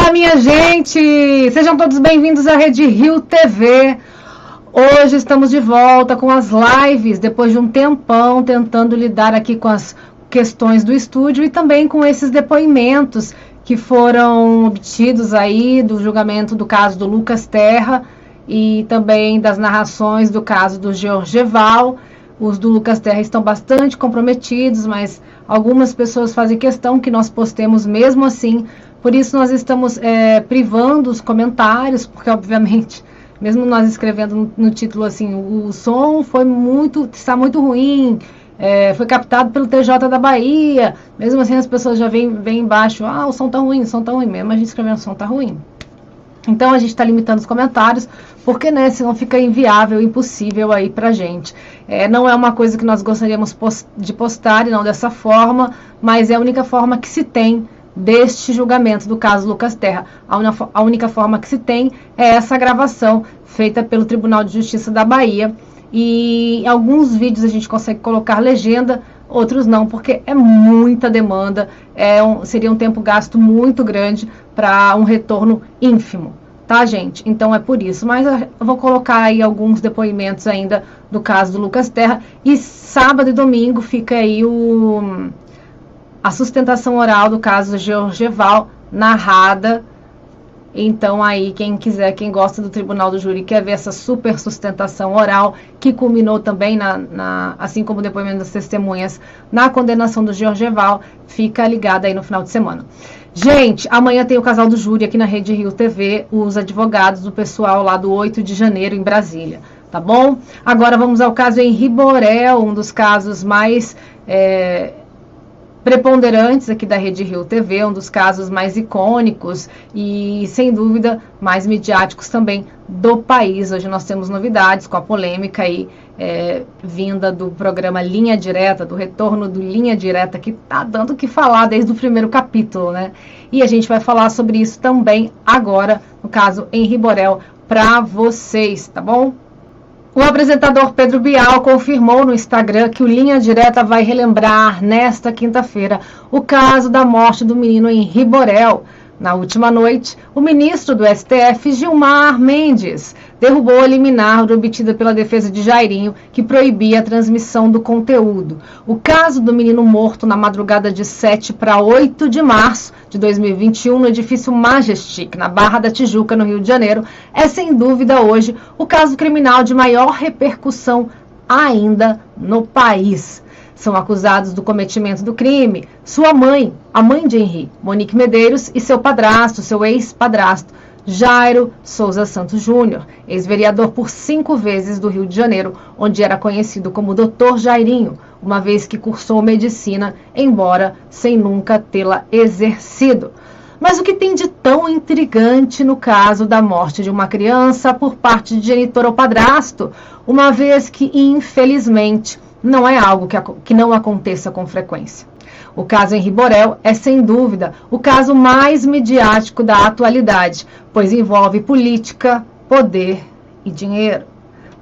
Olá, minha gente! Sejam todos bem-vindos à Rede Rio TV. Hoje estamos de volta com as lives, depois de um tempão tentando lidar aqui com as questões do estúdio e também com esses depoimentos que foram obtidos aí do julgamento do caso do Lucas Terra e também das narrações do caso do Georgeval. Os do Lucas Terra estão bastante comprometidos, mas algumas pessoas fazem questão que nós postemos mesmo assim. Por isso nós estamos privando os comentários, porque obviamente, mesmo nós escrevendo no título assim, o som está muito ruim, foi captado pelo TJ da Bahia, mesmo assim as pessoas já vêm embaixo, o som tá ruim, mesmo a gente escrevendo o som tá ruim. Então a gente está limitando os comentários, porque senão fica inviável, impossível aí pra gente. Não é uma coisa que nós gostaríamos de postar, e não dessa forma, mas é a única forma que se tem deste julgamento do caso Lucas Terra. A única forma que se tem é essa gravação feita pelo Tribunal de Justiça da Bahia. E em alguns vídeos a gente consegue colocar legenda, outros não, porque é muita demanda, seria um tempo gasto muito grande para um retorno ínfimo, tá, gente? Então é por isso, mas eu vou colocar aí alguns depoimentos ainda do caso do Lucas Terra, e sábado e domingo fica aí a sustentação oral do caso do Georgeval, narrada. Então aí, quem quiser, quem gosta do Tribunal do Júri, quer ver essa super sustentação oral, que culminou também, assim como o depoimento das testemunhas, na condenação do Georgeval, fica ligado aí no final de semana. Gente, amanhã tem o Casal do Júri aqui na Rede Rio TV, os advogados do pessoal lá do 8 de janeiro em Brasília, tá bom? Agora vamos ao caso Henri Borel, um dos casos mais preponderantes aqui da Rede Rio TV, um dos casos mais icônicos e, sem dúvida, mais midiáticos também do país. Hoje nós temos novidades com a polêmica aí, vinda do programa Linha Direta, do retorno do Linha Direta, que tá dando o que falar desde o primeiro capítulo, né? E a gente vai falar sobre isso também agora, no caso Henri Borel, para vocês, tá bom? O apresentador Pedro Bial confirmou no Instagram que o Linha Direta vai relembrar nesta quinta-feira o caso da morte do menino Henri Borel. Na última noite, o ministro do STF, Gilmar Mendes, derrubou a liminar obtida pela defesa de Jairinho, que proibia a transmissão do conteúdo. O caso do menino morto na madrugada de 7 para 8 de março de 2021, no edifício Majestic, na Barra da Tijuca, no Rio de Janeiro, é sem dúvida hoje o caso criminal de maior repercussão ainda no país. São acusados do cometimento do crime sua mãe, a mãe de Henri, Monique Medeiros, e seu padrasto, seu ex-padrasto, Jairo Souza Santos Júnior, ex-vereador por 5 vezes do Rio de Janeiro, onde era conhecido como Dr. Jairinho, uma vez que cursou medicina, embora sem nunca tê-la exercido. Mas o que tem de tão intrigante no caso da morte de uma criança por parte de genitor ou padrasto, uma vez que, infelizmente, não é algo que não aconteça com frequência. O caso Henri Borel é, sem dúvida, o caso mais midiático da atualidade, pois envolve política, poder e dinheiro.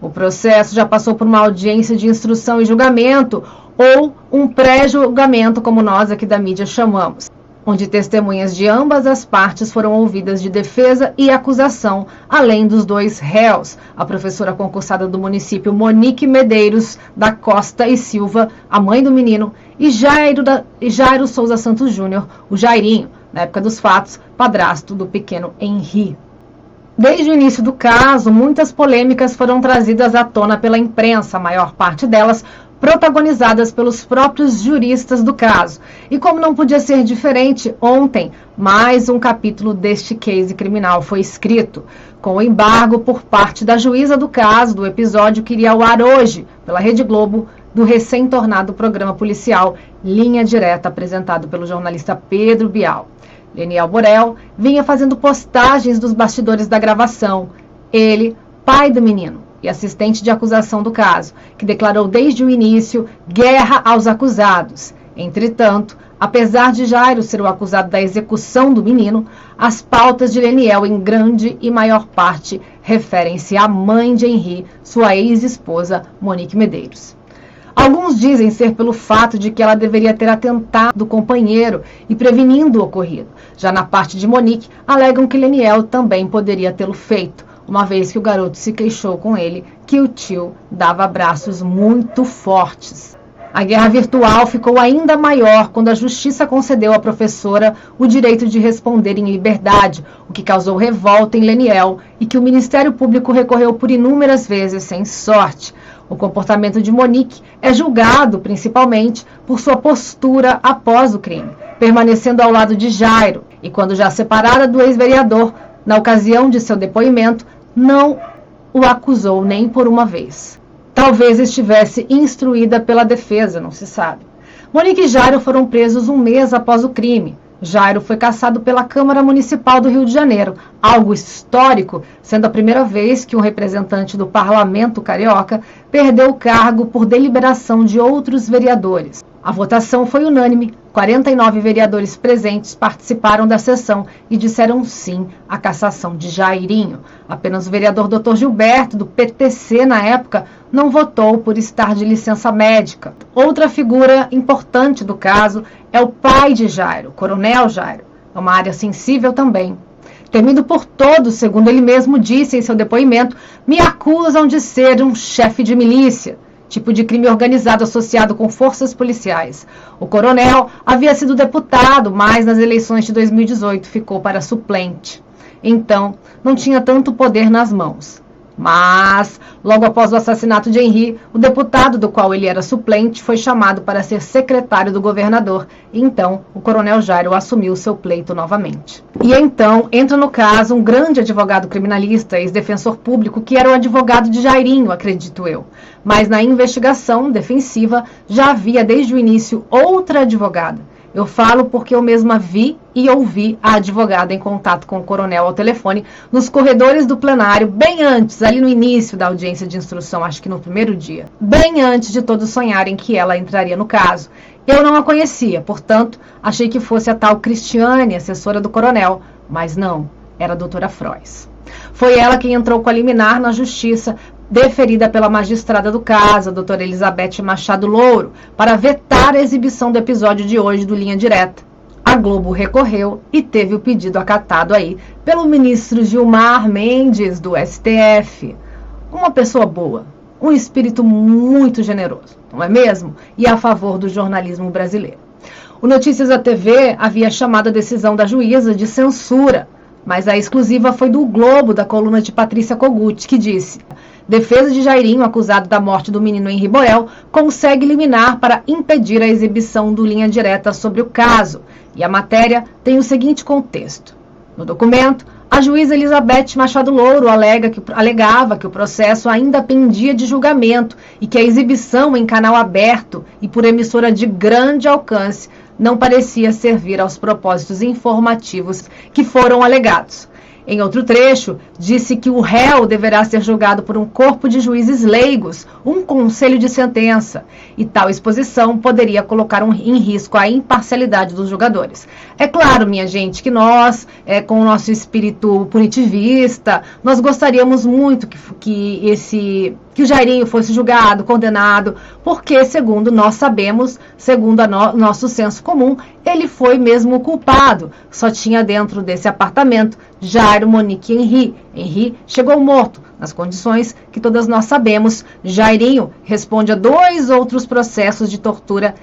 O processo já passou por uma audiência de instrução e julgamento, ou um pré-julgamento, como nós aqui da mídia chamamos, onde testemunhas de ambas as partes foram ouvidas de defesa e acusação, além dos 2 réus, a professora concursada do município Monique Medeiros da Costa e Silva, a mãe do menino, e Jairo Souza Santos Júnior, o Jairinho, na época dos fatos, padrasto do pequeno Henri. Desde o início do caso, muitas polêmicas foram trazidas à tona pela imprensa, a maior parte delas protagonizadas pelos próprios juristas do caso. E como não podia ser diferente, ontem, mais um capítulo deste case criminal foi escrito, com o embargo por parte da juíza do caso do episódio que iria ao ar hoje, pela Rede Globo, do recém-tornado programa policial Linha Direta, apresentado pelo jornalista Pedro Bial. Leniel Borel vinha fazendo postagens dos bastidores da gravação. Ele, pai do menino e assistente de acusação do caso, que declarou desde o início guerra aos acusados. Entretanto, apesar de Jairo ser o acusado da execução do menino, as pautas de Leniel, em grande e maior parte, referem-se à mãe de Henri, sua ex-esposa, Monique Medeiros. Alguns dizem ser pelo fato de que ela deveria ter atentado do companheiro e prevenindo o ocorrido. Já na parte de Monique, alegam que Leniel também poderia tê-lo feito, uma vez que o garoto se queixou com ele que o tio dava abraços muito fortes. A guerra virtual ficou ainda maior quando a justiça concedeu à professora o direito de responder em liberdade, o que causou revolta em Leniel e que o Ministério Público recorreu por inúmeras vezes sem sorte. O comportamento de Monique é julgado principalmente por sua postura após o crime, permanecendo ao lado de Jairo, e quando já separada do ex-vereador, na ocasião de seu depoimento, não o acusou nem por uma vez. Talvez estivesse instruída pela defesa, não se sabe. Monique e Jairo foram presos um mês após o crime. Jairo foi cassado pela Câmara Municipal do Rio de Janeiro, algo histórico, sendo a primeira vez que um representante do Parlamento Carioca perdeu o cargo por deliberação de outros vereadores. A votação foi unânime, 49 vereadores presentes participaram da sessão e disseram sim à cassação de Jairinho. Apenas o vereador Dr. Gilberto, do PTC na época, não votou por estar de licença médica. Outra figura importante do caso é o pai de Jairo, Coronel Jairo. É uma área sensível também. Temido por todos, segundo ele mesmo disse em seu depoimento, me acusam de ser um chefe de milícia, tipo de crime organizado associado com forças policiais. O coronel havia sido deputado, mas nas eleições de 2018 ficou para suplente. Então, não tinha tanto poder nas mãos. Mas, logo após o assassinato de Henri, o deputado do qual ele era suplente foi chamado para ser secretário do governador. E então, o coronel Jairo assumiu seu pleito novamente. E então, entra no caso um grande advogado criminalista, ex-defensor público, que era o advogado de Jairinho, acredito eu. Mas na investigação defensiva já havia desde o início outra advogada. Eu falo porque eu mesma vi e ouvi a advogada em contato com o coronel ao telefone nos corredores do plenário, bem antes, ali no início da audiência de instrução, acho que no primeiro dia, bem antes de todos sonharem que ela entraria no caso. Eu não a conhecia, portanto, achei que fosse a tal Cristiane, assessora do coronel, mas não, era a doutora Frois. Foi ela quem entrou com a liminar na justiça, deferida pela magistrada do caso, a doutora Elizabeth Machado Louro, para vetar a exibição do episódio de hoje do Linha Direta. A Globo recorreu e teve o pedido acatado aí pelo ministro Gilmar Mendes, do STF. Uma pessoa boa, um espírito muito generoso, não é mesmo? E a favor do jornalismo brasileiro. O Notícias da TV havia chamado a decisão da juíza de censura, mas a exclusiva foi do Globo, da coluna de Patrícia Kogut, que disse: defesa de Jairinho, acusado da morte do menino Henri Borel, consegue liminar para impedir a exibição do Linha Direta sobre o caso. E a matéria tem o seguinte contexto. No documento, a juíza Elizabeth Machado Louro alegava que o processo ainda pendia de julgamento e que a exibição em canal aberto e por emissora de grande alcance não parecia servir aos propósitos informativos que foram alegados. Em outro trecho, disse que o réu deverá ser julgado por um corpo de juízes leigos, um conselho de sentença, e tal exposição poderia colocar em risco a imparcialidade dos julgadores. É claro, minha gente, que nós, com o nosso espírito punitivista, nós gostaríamos muito que o Jairinho fosse julgado, condenado, porque, segundo nós sabemos, segundo nosso senso comum, ele foi mesmo o culpado. Só tinha dentro desse apartamento Jairo, Monique e Henri. Henri chegou morto, nas condições que todas nós sabemos. Jairinho responde a 2 outros processos de tortura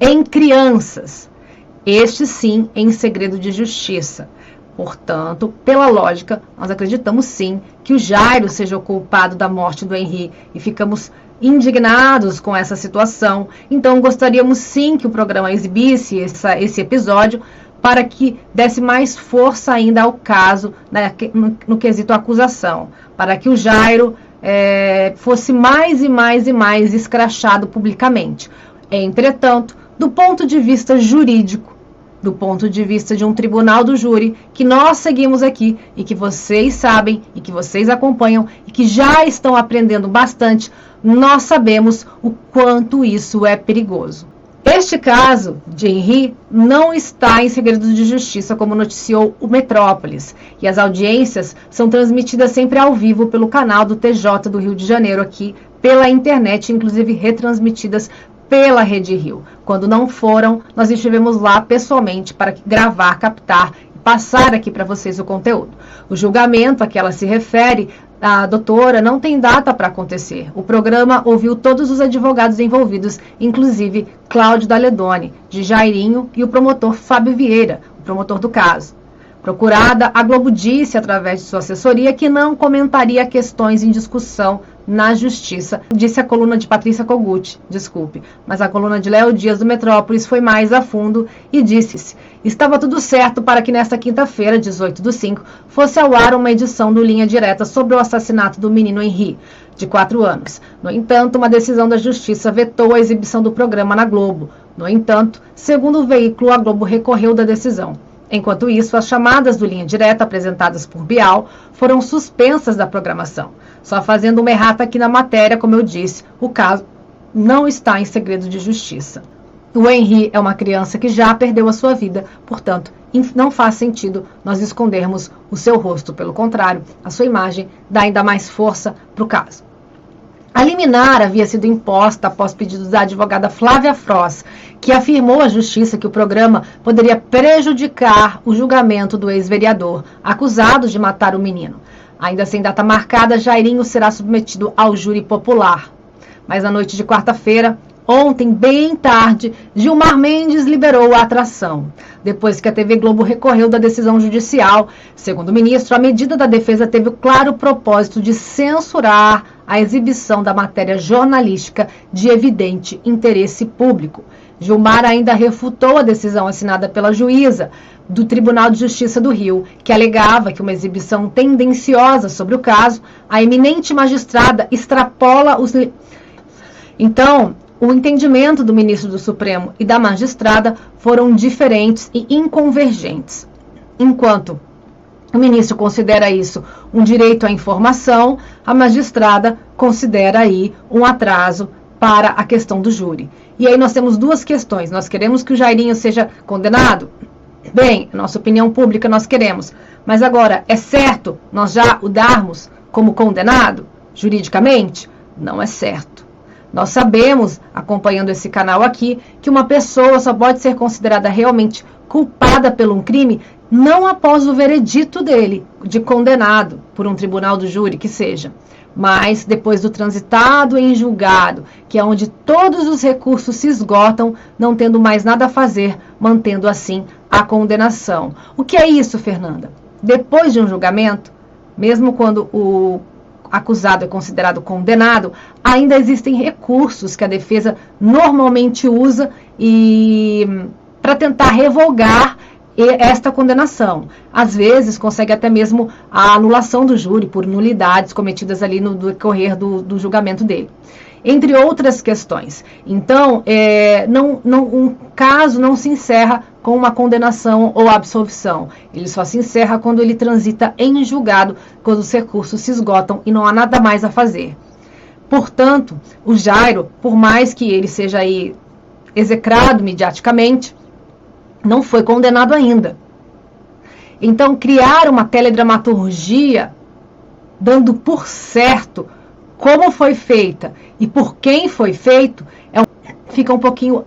em crianças. Este sim em segredo de justiça. Portanto, pela lógica, nós acreditamos sim que o Jairo seja o culpado da morte do Henri e ficamos indignados com essa situação. Então, gostaríamos sim que o programa exibisse esse episódio para que desse mais força ainda ao caso, né, no quesito acusação, para que o Jairo fosse mais e mais e mais escrachado publicamente. Entretanto, do ponto de vista jurídico, do ponto de vista de um tribunal do júri, que nós seguimos aqui e que vocês sabem e que vocês acompanham e que já estão aprendendo bastante, nós sabemos o quanto isso é perigoso. Este caso de Henri não está em segredo de justiça, como noticiou o Metrópolis, e as audiências são transmitidas sempre ao vivo pelo canal do TJ do Rio de Janeiro, aqui pela internet, inclusive retransmitidas pela Rede Rio. Quando não foram, nós estivemos lá pessoalmente para gravar, captar e passar aqui para vocês o conteúdo. O julgamento a que ela se refere, a doutora, não tem data para acontecer. O programa ouviu todos os advogados envolvidos, inclusive Cláudio Daledoni, de Jairinho, e o promotor Fábio Vieira, o promotor do caso. Procurada, a Globo disse, através de sua assessoria, que não comentaria questões em discussão na Justiça, disse a coluna de Patrícia Kogut, mas a coluna de Léo Dias do Metrópolis foi mais a fundo e disse: estava tudo certo para que nesta quinta-feira, 18/5, fosse ao ar uma edição do Linha Direta sobre o assassinato do menino Henri, de 4 anos. No entanto, uma decisão da Justiça vetou a exibição do programa na Globo. No entanto, segundo o veículo, a Globo recorreu da decisão. Enquanto isso, as chamadas do Linha Direta apresentadas por Bial foram suspensas da programação. Só fazendo uma errata aqui na matéria, como eu disse, o caso não está em segredo de justiça. O Henri é uma criança que já perdeu a sua vida, portanto, não faz sentido nós escondermos o seu rosto. Pelo contrário, a sua imagem dá ainda mais força para o caso. A liminar havia sido imposta após pedido da advogada Flávia Fross, que afirmou à Justiça que o programa poderia prejudicar o julgamento do ex-vereador, acusado de matar o menino. Ainda sem data marcada, Jairinho será submetido ao júri popular. Mas na noite de quarta-feira, ontem, bem tarde, Gilmar Mendes liberou a atração, depois que a TV Globo recorreu da decisão judicial. Segundo o ministro, a medida da defesa teve o claro propósito de censurar a exibição da matéria jornalística de evidente interesse público. Gilmar ainda refutou a decisão assinada pela juíza do Tribunal de Justiça do Rio, que alegava que uma exibição tendenciosa sobre o caso, a eminente magistrada extrapola os... Então, o entendimento do ministro do Supremo e da magistrada foram diferentes e inconvergentes. Enquanto o ministro considera isso um direito à informação, a magistrada considera aí um atraso para a questão do júri. E aí nós temos duas questões. Nós queremos que o Jairinho seja condenado? Bem, nossa opinião pública nós queremos. Mas agora, é certo nós já o darmos como condenado, juridicamente? Não é certo. Nós sabemos, acompanhando esse canal aqui, que uma pessoa só pode ser considerada realmente culpada por um crime não após o veredito dele, de condenado por um tribunal do júri, que seja, mas depois do transitado em julgado, que é onde todos os recursos se esgotam, não tendo mais nada a fazer, mantendo assim a condenação. O que é isso, Fernanda? Depois de um julgamento, mesmo quando o acusado é considerado condenado, ainda existem recursos que a defesa normalmente usa para tentar revogar esta condenação. Às vezes consegue até mesmo a anulação do júri por nulidades cometidas ali no decorrer do julgamento dele, entre outras questões. Então, um caso não se encerra com uma condenação ou absolvição. Ele só se encerra quando ele transita em julgado, quando os recursos se esgotam e não há nada mais a fazer. Portanto, o Jairo, por mais que ele seja aí execrado mediaticamente, não foi condenado ainda. Então, criar uma teledramaturgia, dando por certo como foi feita e por quem foi feito, fica um pouquinho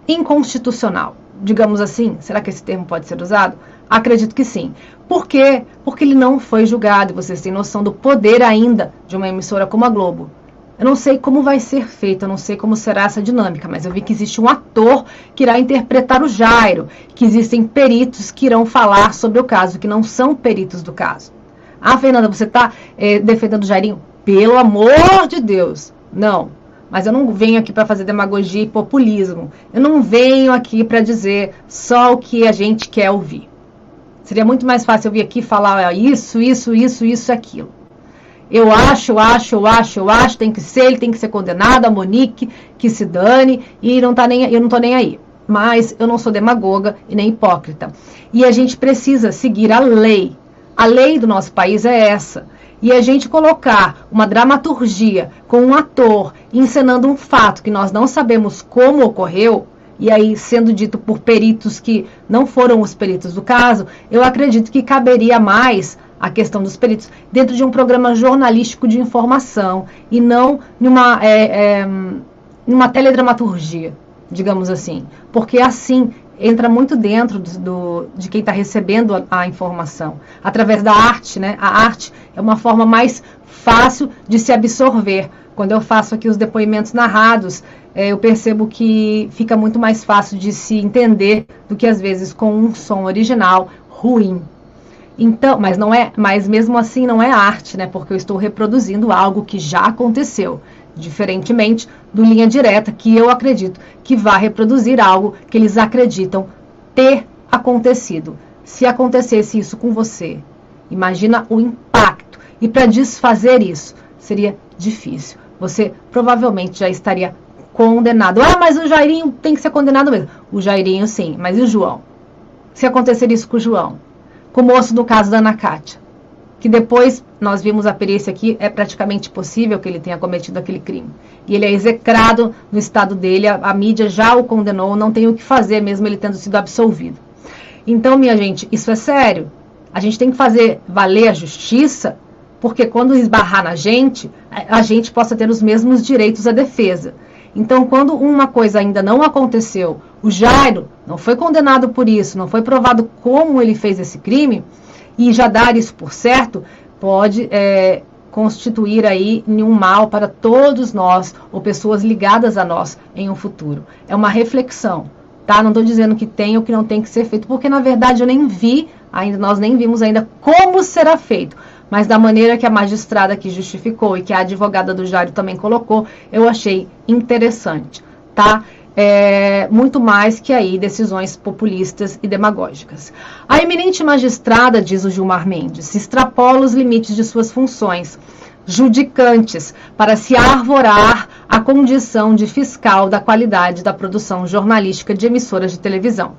inconstitucional, digamos assim. Será que esse termo pode ser usado? Acredito que sim. Por quê? Porque ele não foi julgado, e vocês têm noção do poder ainda de uma emissora como a Globo. Eu não sei como vai ser feito, eu não sei como será essa dinâmica, mas eu vi que existe um ator que irá interpretar o Jairo, que existem peritos que irão falar sobre o caso, que não são peritos do caso. Ah, Fernanda, você está defendendo o Jairinho? Pelo amor de Deus, não. Mas eu não venho aqui para fazer demagogia e populismo. Eu não venho aqui para dizer só o que a gente quer ouvir. Seria muito mais fácil eu vir aqui falar isso, aquilo. Eu acho, tem que ser, ele tem que ser condenado, a Monique, que se dane, e eu não tô nem aí. Mas eu não sou demagoga e nem hipócrita. E a gente precisa seguir a lei. A lei do nosso país é essa. E a gente colocar uma dramaturgia com um ator encenando um fato que nós não sabemos como ocorreu, e aí sendo dito por peritos que não foram os peritos do caso, eu acredito que caberia mais a questão dos peritos dentro de um programa jornalístico de informação e não numa teledramaturgia, digamos assim, porque assim entra muito dentro de quem está recebendo a informação, através da arte, né? A arte é uma forma mais fácil de se absorver. Quando eu faço aqui os depoimentos narrados, eu percebo que fica muito mais fácil de se entender do que às vezes com um som original ruim. Então, mas mesmo assim não é arte, né? Porque eu estou reproduzindo algo que já aconteceu, diferentemente do Linha Direta, que eu acredito que vai reproduzir algo que eles acreditam ter acontecido. Se acontecesse isso com você, imagina o impacto. E para desfazer isso, seria difícil. Você provavelmente já estaria condenado. Ah, mas o Jairinho tem que ser condenado mesmo. O Jairinho sim, mas e o João? Se acontecer isso com o João? Com o moço do caso da Ana Cátia, que depois nós vimos a perícia aqui, é praticamente possível que ele tenha cometido aquele crime. E ele é execrado no estado dele, a mídia já o condenou, não tem o que fazer mesmo ele tendo sido absolvido. Então, minha gente, isso é sério. A gente tem que fazer valer a justiça, porque quando esbarrar na gente, a gente possa ter os mesmos direitos à defesa. Então, quando uma coisa ainda não aconteceu, o Jairo não foi condenado por isso, não foi provado como ele fez esse crime, e já dar isso por certo, pode constituir aí um mal para todos nós, ou pessoas ligadas a nós em um futuro. É uma reflexão, tá? Não estou dizendo que tem ou que não tem que ser feito, porque na verdade eu nem vi, nós nem vimos ainda como será feito. Mas da maneira que a magistrada aqui justificou e que a advogada do Jairo também colocou, eu achei interessante, tá? Muito mais que aí decisões populistas e demagógicas. A eminente magistrada, diz o Gilmar Mendes, extrapola os limites de suas funções judicantes para se arvorar a condição de fiscal da qualidade da produção jornalística de emissoras de televisão.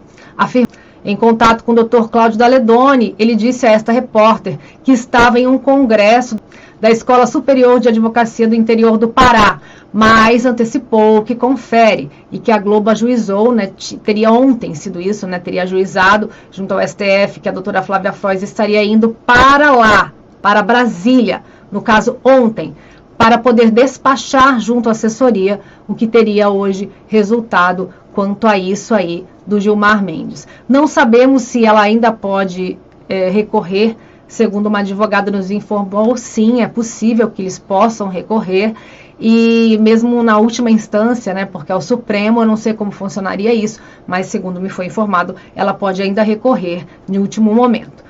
Em contato com o Dr. Cláudio Daledoni, ele disse a esta repórter que estava em um congresso da Escola Superior de Advocacia do interior do Pará, mas antecipou que confere e que a Globo ajuizou, né, teria ontem sido isso, né, teria ajuizado junto ao STF que a doutora Flávia Frois estaria indo para lá, para Brasília, no caso ontem, para poder despachar junto à assessoria o que teria hoje resultado quanto a isso aí do Gilmar Mendes. Não sabemos se ela ainda pode recorrer, segundo uma advogada nos informou, sim, é possível que eles possam recorrer, e mesmo na última instância, né, porque é o Supremo, eu não sei como funcionaria isso, mas segundo me foi informado, ela pode ainda recorrer no último momento.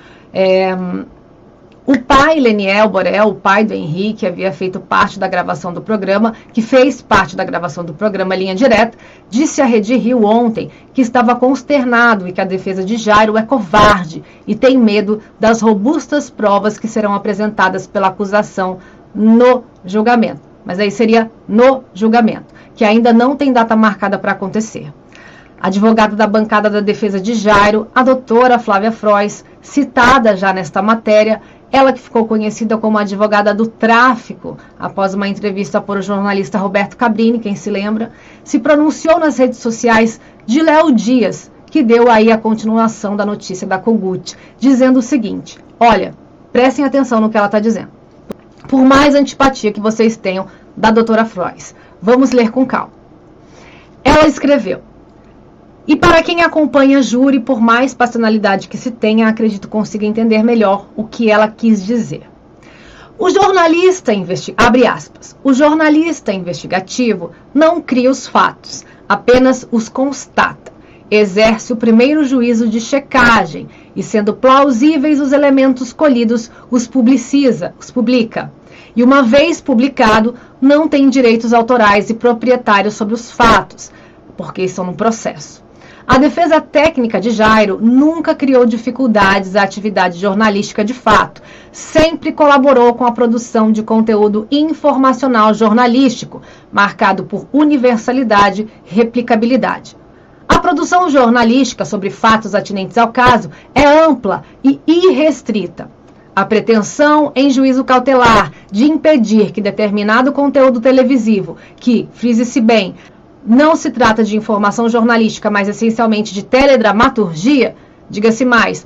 O pai, Leniel Borel, o pai do Henrique, havia feito parte da gravação do programa, que fez parte da gravação do programa Linha Direta, disse à Rede Rio ontem que estava consternado e que a defesa de Jairo é covarde e tem medo das robustas provas que serão apresentadas pela acusação no julgamento. Mas aí seria no julgamento, que ainda não tem data marcada para acontecer. A advogada da bancada da defesa de Jairo, a doutora Flávia Frois, citada já nesta matéria, ela que ficou conhecida como advogada do tráfico, após uma entrevista por o jornalista Roberto Cabrini, quem se lembra, se pronunciou nas redes sociais de Léo Dias, que deu aí a continuação da notícia da Kogut, dizendo o seguinte: olha, prestem atenção no que ela está dizendo. Por mais antipatia que vocês tenham da doutora Frois, vamos ler com calma. Ela escreveu: e para quem acompanha júri, por mais passionalidade que se tenha, acredito consiga entender melhor o que ela quis dizer. O jornalista investigativo não cria os fatos, apenas os constata. Exerce o primeiro juízo de checagem e, sendo plausíveis os elementos colhidos, os publica. E uma vez publicado, não tem direitos autorais e proprietários sobre os fatos, porque estão no processo. A defesa técnica de Jairo nunca criou dificuldades à atividade jornalística de fato. Sempre colaborou com a produção de conteúdo informacional jornalístico, marcado por universalidade e replicabilidade. A produção jornalística sobre fatos atinentes ao caso é ampla e irrestrita. A pretensão em juízo cautelar de impedir que determinado conteúdo televisivo, que, frise-se bem, não se trata de informação jornalística, mas essencialmente de teledramaturgia, diga-se mais,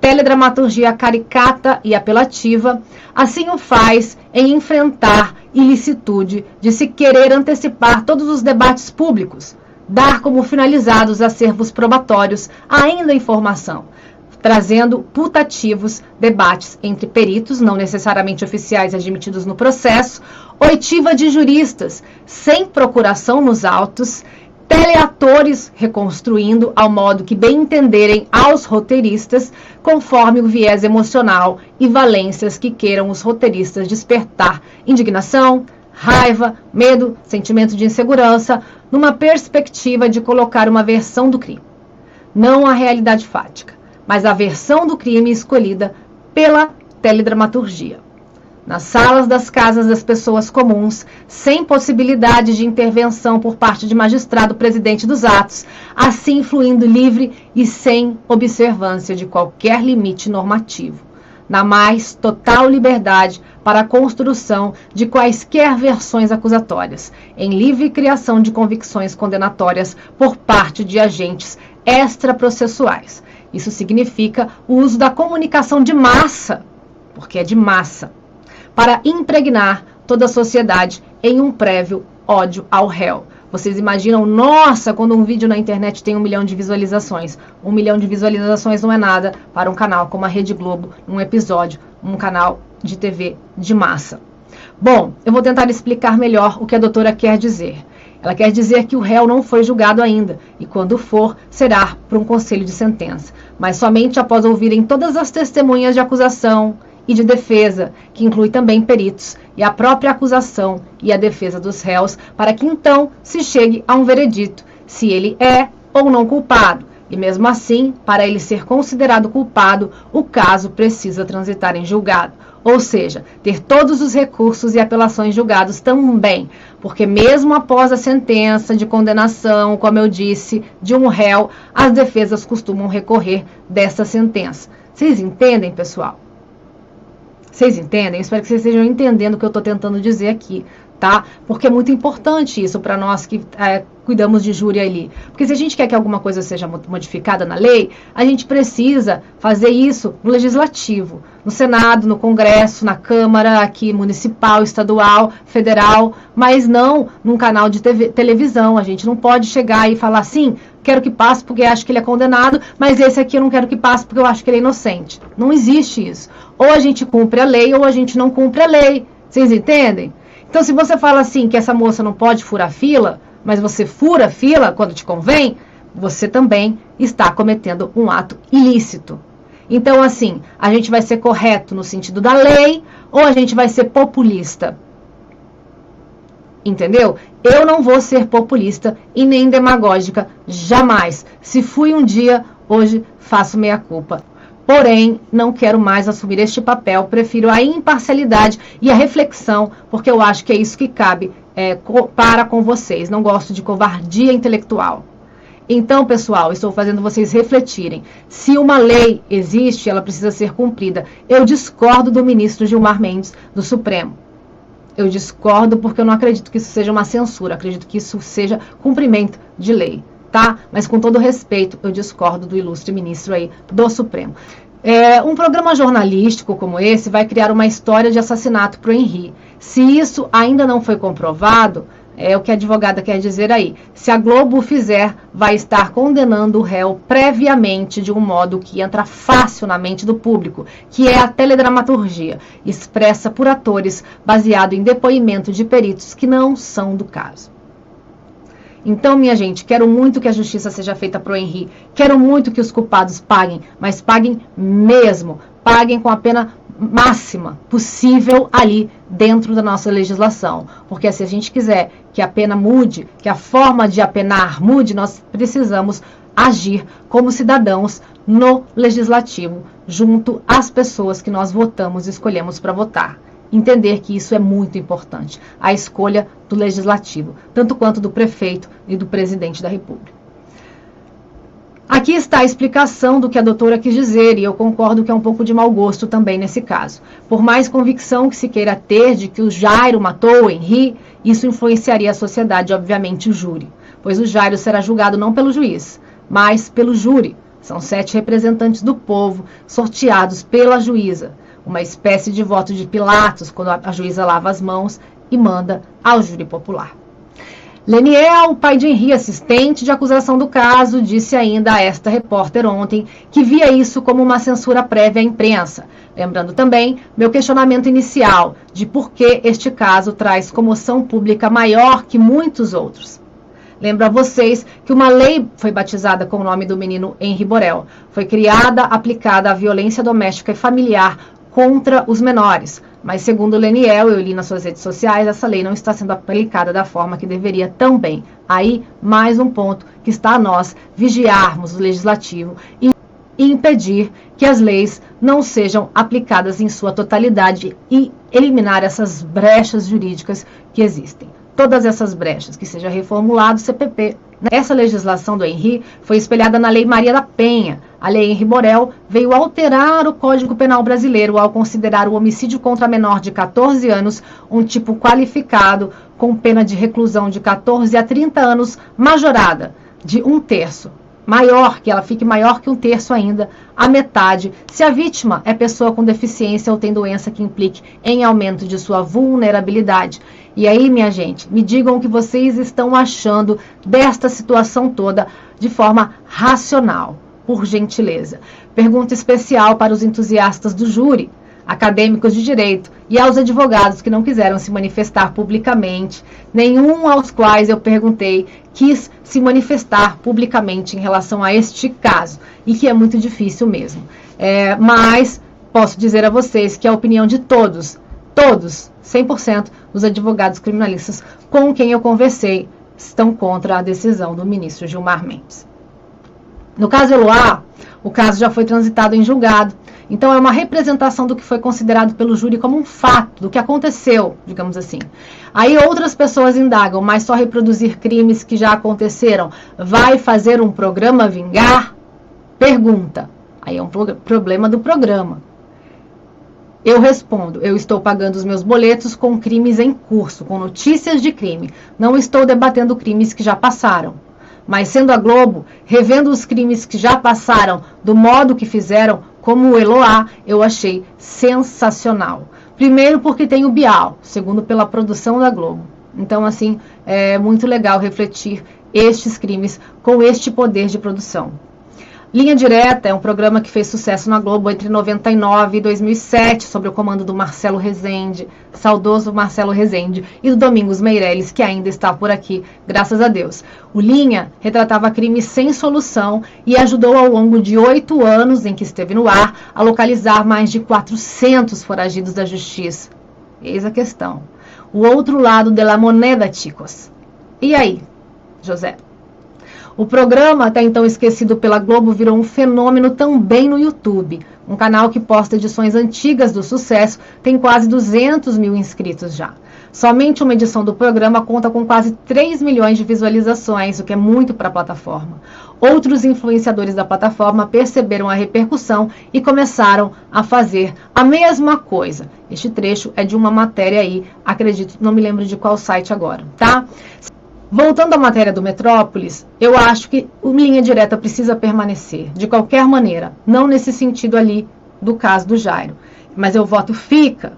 teledramaturgia caricata e apelativa, assim o faz em enfrentar ilicitude de se querer antecipar todos os debates públicos, dar como finalizados acervos probatórios ainda em formação, trazendo putativos debates entre peritos, não necessariamente oficiais admitidos no processo, oitiva de juristas, sem procuração nos autos, teleatores reconstruindo ao modo que bem entenderem aos roteiristas, conforme o viés emocional e valências que queiram os roteiristas despertar indignação, raiva, medo, sentimento de insegurança, numa perspectiva de colocar uma versão do crime. Não a realidade fática, mas a versão do crime escolhida pela teledramaturgia. Nas salas das casas das pessoas comuns, sem possibilidade de intervenção por parte de magistrado presidente dos atos, assim fluindo livre e sem observância de qualquer limite normativo, na mais total liberdade para a construção de quaisquer versões acusatórias, em livre criação de convicções condenatórias por parte de agentes extraprocessuais. Isso significa o uso da comunicação de massa, porque é de massa, para impregnar toda a sociedade em um prévio ódio ao réu. Vocês imaginam, nossa, quando um vídeo na internet tem 1 milhão de visualizações. 1 milhão de visualizações não é nada para um canal como a Rede Globo, um episódio, um canal de TV de massa. Bom, eu vou tentar explicar melhor o que a doutora quer dizer. Ela quer dizer que o réu não foi julgado ainda, e quando for, será por um conselho de sentença, mas somente após ouvirem todas as testemunhas de acusação e de defesa, que inclui também peritos, e a própria acusação e a defesa dos réus, para que então se chegue a um veredito, se ele é ou não culpado. E mesmo assim, para ele ser considerado culpado, o caso precisa transitar em julgado. Ou seja, ter todos os recursos e apelações julgados também, porque mesmo após a sentença de condenação, como eu disse, de um réu, as defesas costumam recorrer dessa sentença. Vocês entendem, pessoal? Vocês entendem? Espero que vocês estejam entendendo o que eu estou tentando dizer aqui, tá? Porque é muito importante isso para nós que cuidamos de júri ali. Porque se a gente quer que alguma coisa seja modificada na lei, a gente precisa fazer isso no legislativo, no Senado, no Congresso, na Câmara, aqui municipal, estadual, federal, mas não num canal de televisão. A gente não pode chegar e falar assim, quero que passe porque acho que ele é condenado, mas esse aqui eu não quero que passe porque eu acho que ele é inocente. Não existe isso. Ou a gente cumpre a lei ou a gente não cumpre a lei. Vocês entendem? Então, se você fala assim que essa moça não pode furar fila, mas você fura fila quando te convém, você também está cometendo um ato ilícito. Então, assim, a gente vai ser correto no sentido da lei ou a gente vai ser populista? Entendeu? Eu não vou ser populista e nem demagógica, jamais. Se fui um dia, hoje faço meia-culpa. Porém, não quero mais assumir este papel, prefiro a imparcialidade e a reflexão, porque eu acho que é isso que cabe para com vocês. Não gosto de covardia intelectual. Então, pessoal, estou fazendo vocês refletirem. Se uma lei existe, ela precisa ser cumprida. Eu discordo do ministro Gilmar Mendes, do Supremo. Eu discordo porque eu não acredito que isso seja uma censura, acredito que isso seja cumprimento de lei. Tá? Mas com todo respeito, eu discordo do ilustre ministro aí do Supremo. Um programa jornalístico como esse vai criar uma história de assassinato para o Henri. Se isso ainda não foi comprovado, é o que a advogada quer dizer aí. Se a Globo o fizer, vai estar condenando o réu previamente de um modo que entra fácil na mente do público, que é a teledramaturgia, expressa por atores, baseado em depoimento de peritos que não são do caso. Então, minha gente, quero muito que a justiça seja feita para o Henri. Quero muito que os culpados paguem, mas paguem mesmo. Paguem com a pena máxima possível ali dentro da nossa legislação. Porque se a gente quiser que a pena mude, que a forma de apenar mude, nós precisamos agir como cidadãos no legislativo, junto às pessoas que nós votamos e escolhemos para votar. Entender que isso é muito importante, a escolha do legislativo, tanto quanto do prefeito e do presidente da República. Aqui está a explicação do que a doutora quis dizer, e eu concordo que é um pouco de mau gosto também nesse caso. Por mais convicção que se queira ter de que o Jairo matou o Henri, isso influenciaria a sociedade, obviamente o júri, pois o Jairo será julgado não pelo juiz, mas pelo júri. São 7 representantes do povo, sorteados pela juíza, uma espécie de voto de Pilatos, quando a juíza lava as mãos e manda ao júri popular. Leniel, pai de Henri, assistente de acusação do caso, disse ainda a esta repórter ontem que via isso como uma censura prévia à imprensa. Lembrando também meu questionamento inicial de por que este caso traz comoção pública maior que muitos outros. Lembro a vocês que uma lei foi batizada com o nome do menino Henri Borel. Foi criada, aplicada à violência doméstica e familiar contra os menores. Mas, segundo Leniel, eu li nas suas redes sociais, essa lei não está sendo aplicada da forma que deveria também. Aí, mais um ponto que está a nós vigiarmos o legislativo e impedir que as leis não sejam aplicadas em sua totalidade e eliminar essas brechas jurídicas que existem. Todas essas brechas, que seja reformulado o CPP. Essa legislação do Henri foi espelhada na Lei Maria da Penha. A Lei Henri Borel veio alterar o Código Penal brasileiro ao considerar o homicídio contra menor de 14 anos um tipo qualificado com pena de reclusão de 14 a 30 anos majorada de 1/3. Maior, que ela fique maior que 1/3 ainda, a metade, se a vítima é pessoa com deficiência ou tem doença que implique em aumento de sua vulnerabilidade. E aí, minha gente, me digam o que vocês estão achando desta situação toda de forma racional, por gentileza. Pergunta especial para os entusiastas do júri, acadêmicos de direito e aos advogados que não quiseram se manifestar publicamente, nenhum aos quais eu perguntei quis se manifestar publicamente em relação a este caso, e que é muito difícil mesmo. Mas posso dizer a vocês que a opinião de todos, 100% dos advogados criminalistas com quem eu conversei, estão contra a decisão do ministro Gilmar Mendes. No caso Eloá, o caso já foi transitado em julgado, então é uma representação do que foi considerado pelo júri como um fato, do que aconteceu, digamos assim. Aí outras pessoas indagam, mas só reproduzir crimes que já aconteceram vai fazer um programa vingar? Pergunta. Aí é um problema do programa. Eu respondo, eu estou pagando os meus boletos com crimes em curso, com notícias de crime. Não estou debatendo crimes que já passaram. Mas sendo a Globo, revendo os crimes que já passaram do modo que fizeram, como o Eloá, eu achei sensacional. Primeiro porque tem o Bial, segundo pela produção da Globo. Então, assim, é muito legal refletir estes crimes com este poder de produção. Linha Direta é um programa que fez sucesso na Globo entre 99 e 2007, sob o comando do Marcelo Rezende, saudoso Marcelo Rezende, e do Domingos Meirelles, que ainda está por aqui, graças a Deus. O Linha retratava crimes sem solução e ajudou ao longo de 8 anos em que esteve no ar a localizar mais de 400 foragidos da justiça. Eis a questão. O outro lado da moneda, chicos. E aí, José? O programa, até então esquecido pela Globo, virou um fenômeno também no YouTube. Um canal que posta edições antigas do sucesso tem quase 200 mil inscritos já. Somente uma edição do programa conta com quase 3 milhões de visualizações, o que é muito para a plataforma. Outros influenciadores da plataforma perceberam a repercussão e começaram a fazer a mesma coisa. Este trecho é de uma matéria aí, acredito, não me lembro de qual site agora, tá? Voltando à matéria do Metrópolis, eu acho que o Linha Direta precisa permanecer, de qualquer maneira, não nesse sentido ali do caso do Jairo. Mas eu voto fica.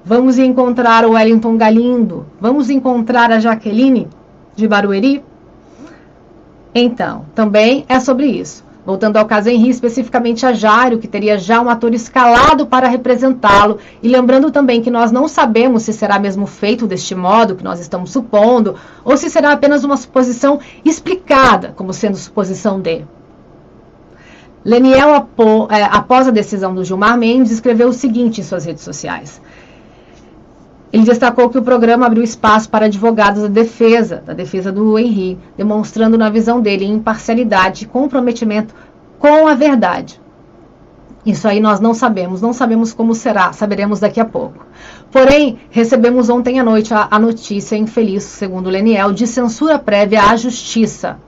Vamos encontrar o Wellington Galindo, vamos encontrar a Jaqueline de Barueri? Então, também é sobre isso. Voltando ao caso Henri, especificamente a Jairo, que teria já um ator escalado para representá-lo, e lembrando também que nós não sabemos se será mesmo feito deste modo que nós estamos supondo, ou se será apenas uma suposição explicada, como sendo suposição de. Leniel, após a decisão do Gilmar Mendes, escreveu o seguinte em suas redes sociais. Ele destacou que o programa abriu espaço para advogados da defesa do Henri, demonstrando na visão dele imparcialidade e comprometimento com a verdade. Isso aí nós não sabemos como será, saberemos daqui a pouco. Porém, recebemos ontem à noite a notícia infeliz, segundo Leniel, de censura prévia à justiça.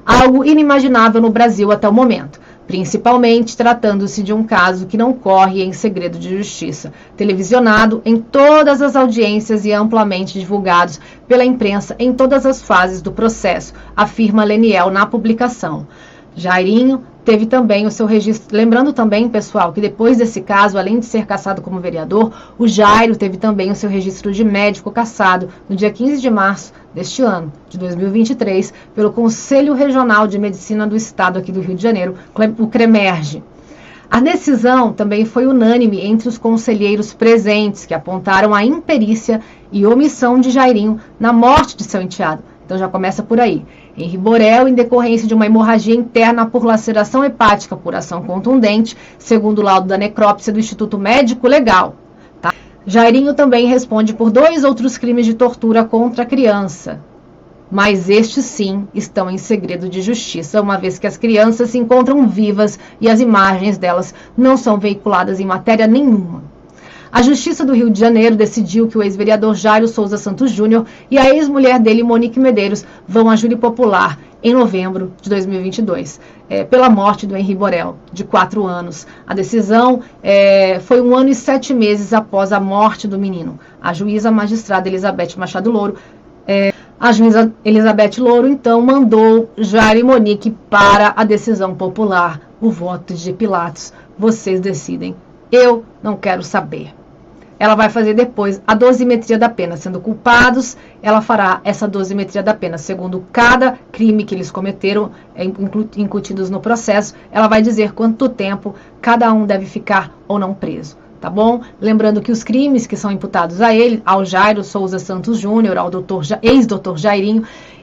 Algo inimaginável no Brasil até o momento. Principalmente tratando-se de um caso que não corre em segredo de justiça, televisionado em todas as audiências e amplamente divulgados pela imprensa em todas as fases do processo, afirma Leniel na publicação. Jairinho teve também o seu registro, lembrando também, pessoal, que depois desse caso, além de ser cassado como vereador, o Jairo teve também o seu registro de médico cassado no dia 15 de março deste ano, de 2023, pelo Conselho Regional de Medicina do Estado aqui do Rio de Janeiro, o CREMERGE. A decisão também foi unânime entre os conselheiros presentes, que apontaram a imperícia e omissão de Jairinho na morte de seu enteado. Então já começa por aí. Henri Borel, em decorrência de uma hemorragia interna por laceração hepática por ação contundente, segundo o laudo da necrópsia do Instituto Médico Legal. Tá? Jairinho também responde por 2 outros crimes de tortura contra a criança. Mas estes sim estão em segredo de justiça, uma vez que as crianças se encontram vivas e as imagens delas não são veiculadas em matéria nenhuma. A Justiça do Rio de Janeiro decidiu que o ex-vereador Jairo Souza Santos Júnior e a ex-mulher dele, Monique Medeiros, vão a júri popular em novembro de 2022, pela morte do Henri Borel, de 4 anos. A decisão foi 1 ano e 7 meses após a morte do menino. A juíza magistrada Elizabeth Machado Louro, então, mandou Jairo e Monique para a decisão popular, o voto de Pilatos. Vocês decidem. Eu não quero saber. Ela vai fazer depois a dosimetria da pena. Sendo culpados, ela fará essa dosimetria da pena. Segundo cada crime que eles cometeram, incutidos no processo, ela vai dizer quanto tempo cada um deve ficar ou não preso. Tá bom? Lembrando que os crimes que são imputados a ele, ao Jairo Souza Santos Júnior, ao ex-doutor Jairinho,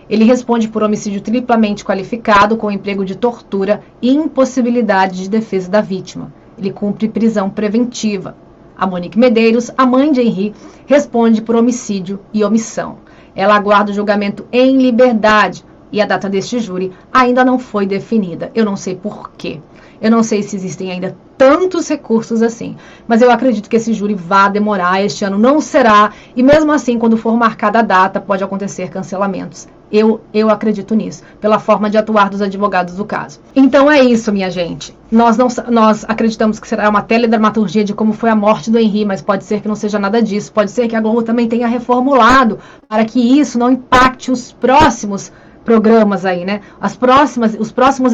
ele responde por homicídio triplamente qualificado com emprego de tortura e impossibilidade de defesa da vítima. Ele cumpre prisão preventiva. A Monique Medeiros, a mãe de Henri, responde por homicídio e omissão. Ela aguarda o julgamento em liberdade e a data deste júri ainda não foi definida. Eu não sei por quê. Eu não sei se existem ainda tantos recursos assim, mas eu acredito que esse júri vai demorar, este ano não será, e mesmo assim, quando for marcada a data, pode acontecer cancelamentos. Eu acredito nisso, pela forma de atuar dos advogados do caso. Então é isso, minha gente. Nós acreditamos que será uma teledramaturgia de como foi a morte do Henri, mas pode ser que não seja nada disso. Pode ser que a Globo também tenha reformulado para que isso não impacte os próximos programas aí, né? Os próximos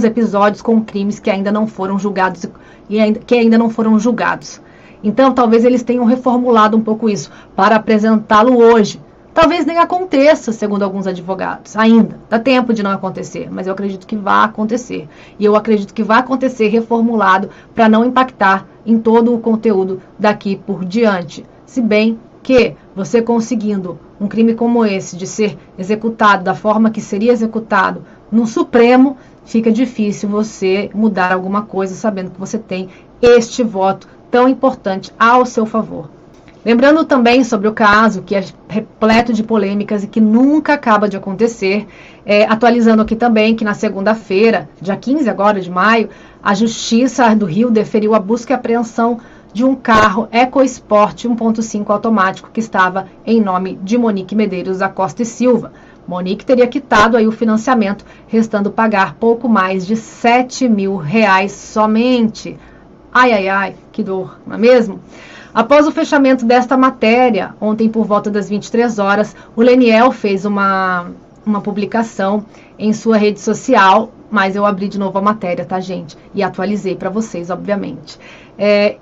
episódios com crimes que ainda não foram julgados que ainda não foram julgados. Então, talvez eles tenham reformulado um pouco isso para apresentá-lo hoje. Talvez nem aconteça, segundo alguns advogados, ainda. Dá tempo de não acontecer, mas eu acredito que vai acontecer. E eu acredito que vai acontecer reformulado para não impactar em todo o conteúdo daqui por diante. Se bem que você conseguindo um crime como esse de ser executado da forma que seria executado no Supremo, fica difícil você mudar alguma coisa sabendo que você tem este voto tão importante ao seu favor. Lembrando também sobre o caso, que é repleto de polêmicas e que nunca acaba de acontecer, atualizando aqui também que na segunda-feira, dia 15 agora de maio, a Justiça do Rio deferiu a busca e apreensão de um carro EcoSport 1.5 automático que estava em nome de Monique Medeiros da Costa e Silva. Monique teria quitado aí o financiamento, restando pagar pouco mais de R$7 mil somente. Ai, ai, ai, que dor, não é mesmo? Após o fechamento desta matéria, ontem por volta das 23 horas, o Leniel fez uma publicação em sua rede social, mas eu abri de novo a matéria, tá, gente? E atualizei para vocês, obviamente.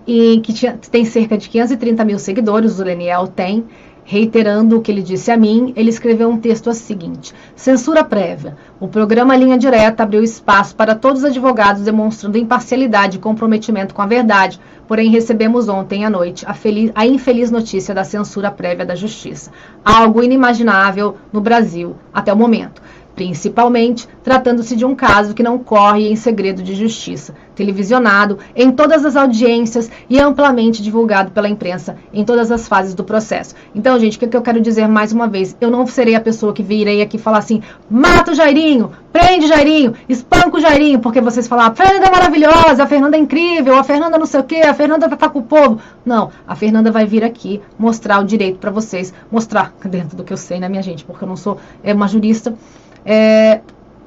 E que tem cerca de 530 mil seguidores, o Leniel tem. Reiterando o que ele disse a mim, ele escreveu um texto seguinte: censura prévia. O programa Linha Direta abriu espaço para todos os advogados demonstrando imparcialidade e comprometimento com a verdade, porém recebemos ontem à noite a infeliz notícia da censura prévia da Justiça. Algo inimaginável no Brasil até o momento. Principalmente tratando-se de um caso que não corre em segredo de justiça, televisionado em todas as audiências e amplamente divulgado pela imprensa em todas as fases do processo. Então, gente, o que eu quero dizer mais uma vez? Eu não serei a pessoa que virei aqui falar assim, mata o Jairinho, prende o Jairinho, espanca o Jairinho, porque vocês falaram, a Fernanda é maravilhosa, a Fernanda é incrível, a Fernanda não sei o quê, a Fernanda vai estar com o povo. Não, a Fernanda vai vir aqui mostrar o direito para vocês, mostrar dentro do que eu sei, né, minha gente, porque eu não sou uma jurista,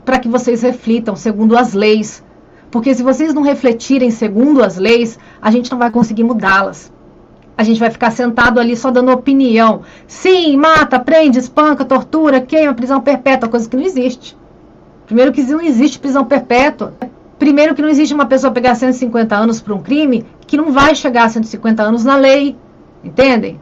para que vocês reflitam segundo as leis. Porque se vocês não refletirem segundo as leis, a gente não vai conseguir mudá-las. A gente vai ficar sentado ali só dando opinião. Sim, mata, prende, espanca, tortura, queima, prisão perpétua, coisa que não existe. Primeiro que não existe prisão perpétua. Primeiro que não existe uma pessoa pegar 150 anos por um crime que não vai chegar a 150 anos na lei. Entendem?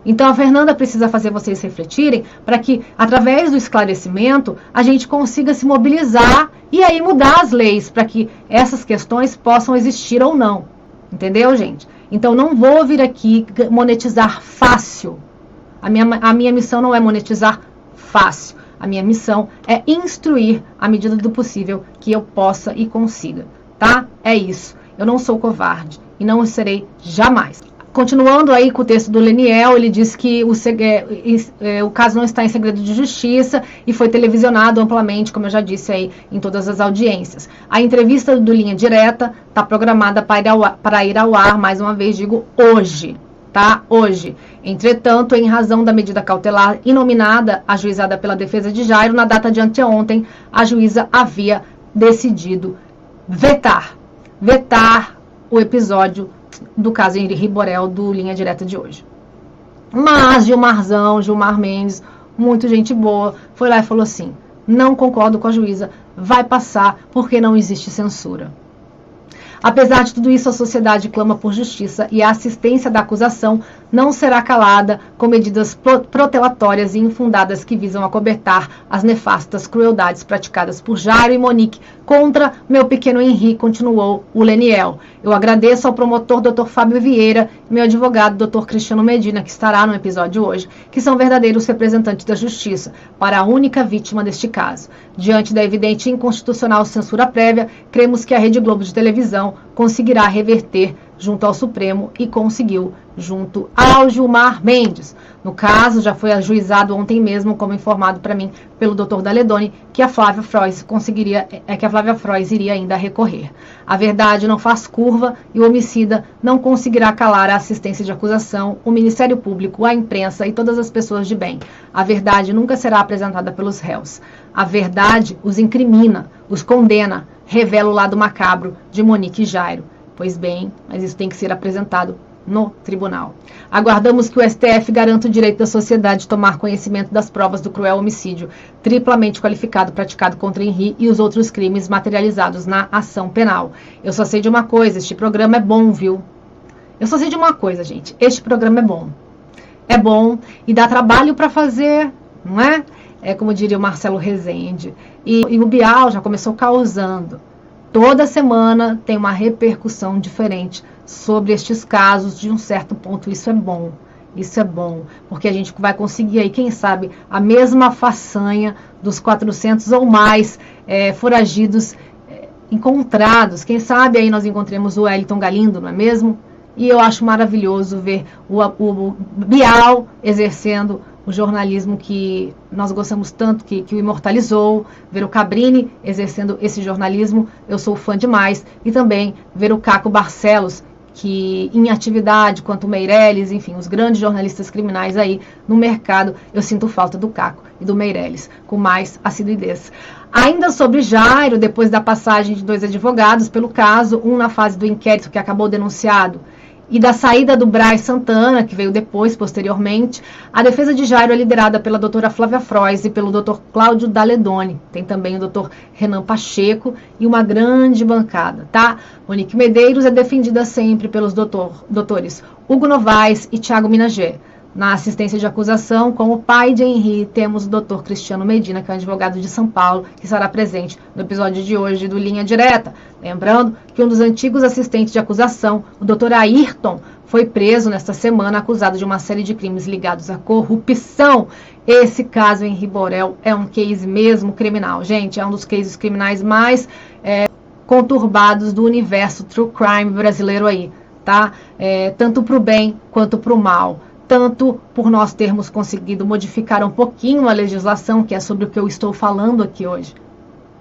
Então a Fernanda precisa fazer vocês refletirem para que, através do esclarecimento, a gente consiga se mobilizar e aí mudar as leis para que essas questões possam existir ou não. Entendeu, gente? Então não vou vir aqui monetizar fácil. A minha missão não é monetizar fácil. A minha missão é instruir à medida do possível que eu possa e consiga, tá? É isso. Eu não sou covarde e não o serei jamais. Continuando aí com o texto do Leniel, ele diz que o caso não está em segredo de justiça e foi televisionado amplamente, como eu já disse aí, em todas as audiências. A entrevista do Linha Direta está programada para ir ao ar, mais uma vez digo, hoje, tá? Hoje. Entretanto, em razão da medida cautelar inominada, ajuizada pela defesa de Jairo, na data de anteontem, a juíza havia decidido vetar o episódio do caso Henri Borel do Linha Direta de hoje. Mas Gilmar Mendes, muito gente boa, foi lá e falou assim: não concordo com a juíza, vai passar porque não existe censura. Apesar de tudo isso, a sociedade clama por justiça e a assistência da acusação não será calada com medidas protelatórias e infundadas que visam acobertar as nefastas crueldades praticadas por Jairo e Monique contra meu pequeno Henri, continuou o Leniel. Eu agradeço ao promotor Dr. Fábio Vieira e meu advogado Dr. Cristiano Medina, que estará no episódio hoje, que são verdadeiros representantes da justiça para a única vítima deste caso. Diante da evidente e inconstitucional censura prévia, cremos que a Rede Globo de televisão conseguirá reverter junto ao Supremo e conseguiu junto ao Gilmar Mendes. No caso, já foi ajuizado ontem mesmo, como informado para mim pelo Dr. Daledoni, que a Flávia Frois iria ainda recorrer. A verdade não faz curva e o homicida não conseguirá calar a assistência de acusação, o Ministério Público, a imprensa e todas as pessoas de bem. A verdade nunca será apresentada pelos réus. A verdade os incrimina, os condena, revela o lado macabro de Monique e Jairo. Pois bem, mas isso tem que ser apresentado no tribunal. Aguardamos que o STF garanta o direito da sociedade de tomar conhecimento das provas do cruel homicídio triplamente qualificado praticado contra Henri e os outros crimes materializados na ação penal. Eu só sei de uma coisa, este programa é bom, viu? Eu só sei de uma coisa, gente, este programa é bom. É bom e dá trabalho para fazer, não é? É como diria o Marcelo Rezende. E o Bial já começou causando. Toda semana tem uma repercussão diferente sobre estes casos de um certo ponto. Isso é bom, porque a gente vai conseguir aí, quem sabe, a mesma façanha dos 400 ou mais foragidos encontrados. Quem sabe aí nós encontremos o Wellington Galindo, não é mesmo? E eu acho maravilhoso ver o Bial exercendo o jornalismo que nós gostamos tanto, que o imortalizou, ver o Cabrini exercendo esse jornalismo, eu sou fã demais, e também ver o Caco Barcelos, que em atividade, quanto o Meirelles, enfim, os grandes jornalistas criminais aí no mercado, eu sinto falta do Caco e do Meirelles, com mais assiduidez. Ainda sobre Jairo, depois da passagem de 2 advogados pelo caso, um na fase do inquérito que acabou denunciado, e da saída do Braz Santana, que veio depois, posteriormente, a defesa de Jairo é liderada pela doutora Flávia Frois e pelo doutor Cláudio Daledoni. Tem também o doutor Renan Pacheco e uma grande bancada, tá? Monique Medeiros é defendida sempre pelos doutores Hugo Novaes e Thiago Minagé. Na assistência de acusação, como pai de Henri, temos o Dr. Cristiano Medina, que é um advogado de São Paulo, que estará presente no episódio de hoje do Linha Direta. Lembrando que um dos antigos assistentes de acusação, o Dr. Ayrton, foi preso nesta semana, acusado de uma série de crimes ligados à corrupção. Esse caso, Henri Borel, é um case mesmo criminal. Gente, é um dos cases criminais mais conturbados do universo true crime brasileiro aí, tá? Tanto para o bem quanto para o mal. Tanto por nós termos conseguido modificar um pouquinho a legislação, que é sobre o que eu estou falando aqui hoje.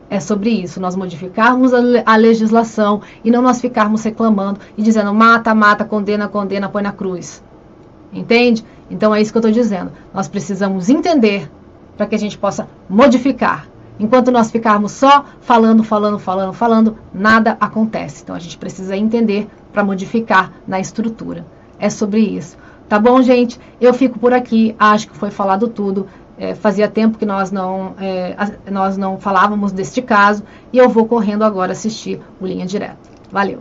É sobre isso, nós modificarmos a legislação e não nós ficarmos reclamando e dizendo mata, mata, condena, condena, põe na cruz. Entende? Então é isso que eu estou dizendo. Nós precisamos entender para que a gente possa modificar. Enquanto nós ficarmos só falando, nada acontece. Então a gente precisa entender para modificar na estrutura. É sobre isso. Tá bom, gente? Eu fico por aqui. Acho que foi falado tudo. fazia tempo que nós não falávamos deste caso, e eu vou correndo agora assistir o Linha Direta. Valeu!